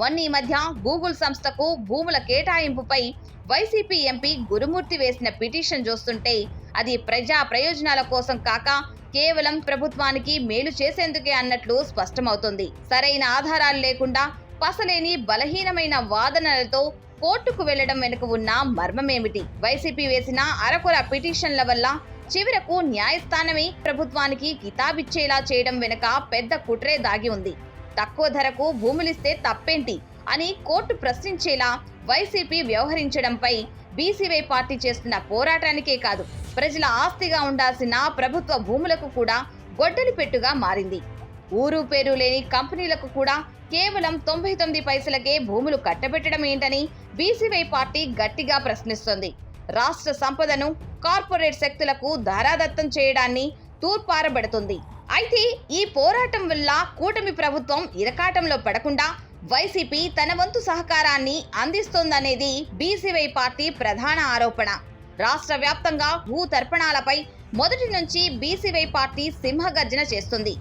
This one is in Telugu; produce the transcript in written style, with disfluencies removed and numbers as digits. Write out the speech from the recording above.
మొన్న ఈ మధ్య గూగుల్ సంస్థకు భూముల కేటాయింపుపై వైసీపీ ఎంపీ గురుమూర్తి వేసిన పిటిషన్ చూస్తుంటే అది ప్రజా ప్రయోజనాల కోసం కాక కేవలం ప్రభుత్వానికి మేలు చేసేందుకే అన్నట్లు స్పష్టమవుతుంది. సరైన ఆధారాలు లేకుండా పసలేని బలహీనమైన వాదనలతో కోర్టుకు వెళ్లడం వెనుక ఉన్న మర్మమేమిటి? వైసీపీ వేసిన అరకొర పిటిషన్ల వల్ల చివరకు న్యాయస్థానమే ప్రభుత్వానికి కితాబిచ్చేలా చేయడం వెనుక పెద్ద కుట్రే దాగి ఉంది. తక్కువ ధరకు భూములిస్తే తప్పేంటి అని కోర్టు ప్రశ్నించేలా వైసీపీ వ్యవహరించడంపై బీసీవై పార్టీ చేస్తున్న పోరాటానికే కాదు, ప్రజల ఆస్తిగా ఉండాల్సిన ప్రభుత్వ భూములకు కూడా గొడ్డలి పెట్టుగా మారింది. ఊరు పేరు లేని కంపెనీలకు కూడా కేవలం 99 పైసలకే భూములు కట్టబెట్టడం ఏంటని బీసీవై పార్టీ గట్టిగా ప్రశ్నిస్తోంది. రాష్ట్ర సంపదను కార్పొరేట్ శక్తులకు ధారాదత్తం చేయడాన్ని తూర్పారబడుతుంది. అయితే ఈ పోరాటం వల్ల కూటమి ప్రభుత్వం ఇరకాటంలో పడకుండా వైసీపీ తన వంతు సహకారాన్ని అందిస్తోందనేది బీసీవై పార్టీ ప్రధాన ఆరోపణ. రాష్ట్ర వ్యాప్తంగా భూ తర్పణాలపై మొదటి నుంచి బీసీవై పార్టీ సింహగర్జన చేస్తుంది.